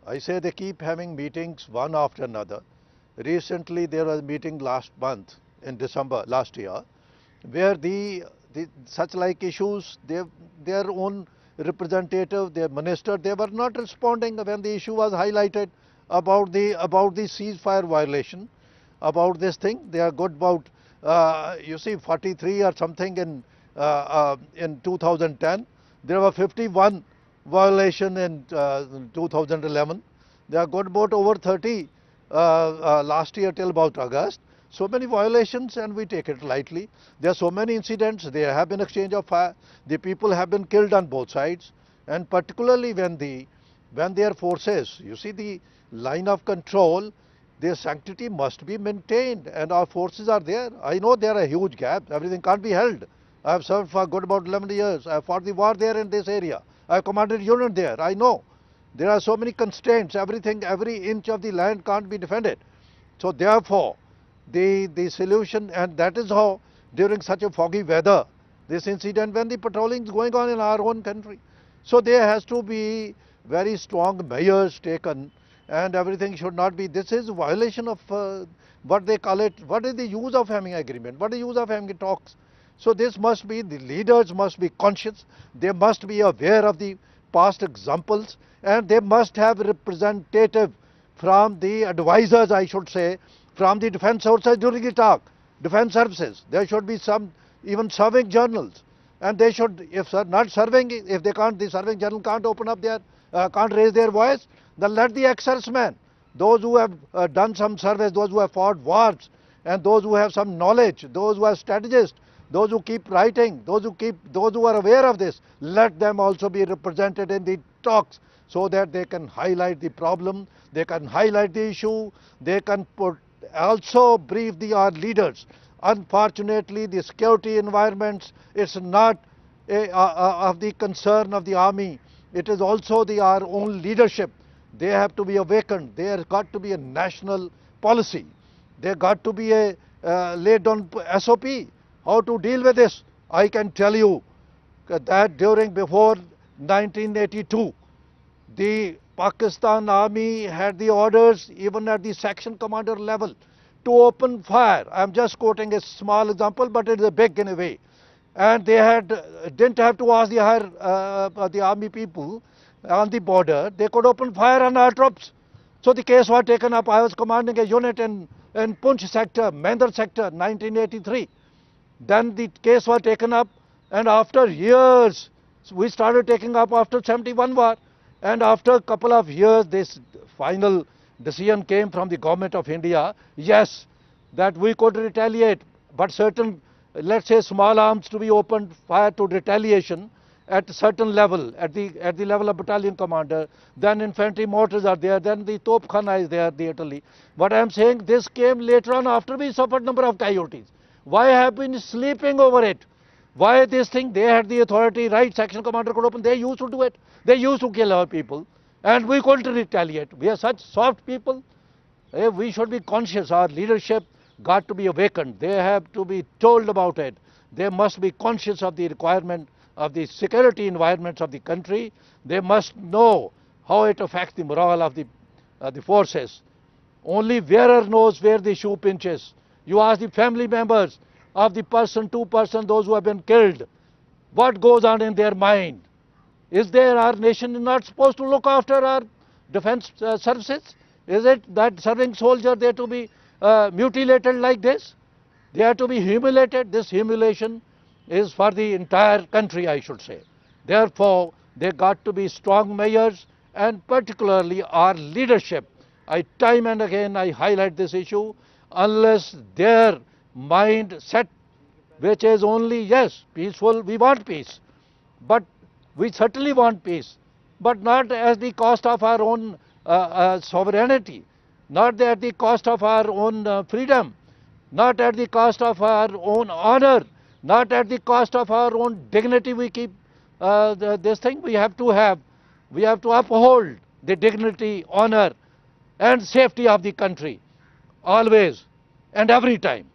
I say they keep having meetings one after another. Recently, there was a meeting last month in December last year, where the such like issues, their own representative, their minister, they were not responding when the issue was highlighted about the ceasefire violation, about this thing. They are good about you see 43 or something in 2010. There were 51 violation in 2011. They are good about over 30 last year till about August. So many violations and we take it lightly. There are so many incidents. There have been exchange of fire. The people have been killed on both sides, and particularly when their forces, you see the line of control, their sanctity must be maintained, and our forces are there. I know there are huge gaps. Everything can't be held. I have served for good about 11 years. I have fought the war there in this area. I have commanded unit there. I know there are so many constraints. Everything, every inch of the land can't be defended. So therefore, the solution, and that is how during such a foggy weather, this incident, when the patrolling is going on in our own country, so there has to be very strong measures taken, and everything should not be. This is violation of what they call it. What is the use of having agreement? What is the use of having talks? So this must be, the leaders must be conscious. They must be aware of the past examples, and they must have representative from the advisors, I should say, from the defense sources during the talk, defense services. There should be some even serving journals, and they should, if not serving, if they can't, the serving journal can't open up their, can't raise their voice, then let the ex-servicemen, those who have done some service, those who have fought wars, and those who have some knowledge, those who are strategists, those who keep writing, those who are aware of this, let them also be represented in the talks, so that they can highlight the problem, they can highlight the issue, they can also brief our leaders. Unfortunately, the security environments, it's not of the concern of the army, it is also our own leadership. They have to be awakened. There got to be a national policy. There got to be a laid down SOP, how to deal with this. I can tell you that before 1982, the Pakistan Army had the orders, even at the section commander level, to open fire. I am just quoting a small example, but it is a big in a way. And they didn't have to ask the army people on the border. They could open fire on our troops. So the case was taken up. I was commanding a unit in Poonch sector, Mehndar sector, 1983. Then the case was taken up, and after years, we started taking up after 71 war. And after a couple of years, this final decision came from the government of India, yes, that we could retaliate, but certain, let's say, small arms to be opened fire to retaliation at a certain level, at the level of battalion commander. Then infantry mortars are there, then the Topkhana is there, the Italy. But I am saying this came later on after we suffered number of casualties. Why have been sleeping over it? Why this thing? They had the authority, right? Section commander could open. They used to do it. They used to kill our people, and we couldn't retaliate. We are such soft people. We should be conscious. Our leadership got to be awakened. They have to be told about it. They must be conscious of the requirement of the security environments of the country. They must know how it affects the morale of the forces. Only wearer knows where the shoe pinches. You ask the family members of the person, those who have been killed, what goes on in their mind? Is there, our nation is not supposed to look after our defense services? Is it that serving soldier they to be mutilated like this? They are to be humiliated. This humiliation is for the entire country, I should say. Therefore, there got to be strong measures, and particularly our leadership. Time and again I highlight this issue. Unless their mindset, which is only, yes, peaceful, we want peace, but we certainly want peace, but not at the cost of our own sovereignty, not at the cost of our own freedom, not at the cost of our own honor, not at the cost of our own dignity. We keep this thing. We have to uphold the dignity, honor, and safety of the country, always and every time.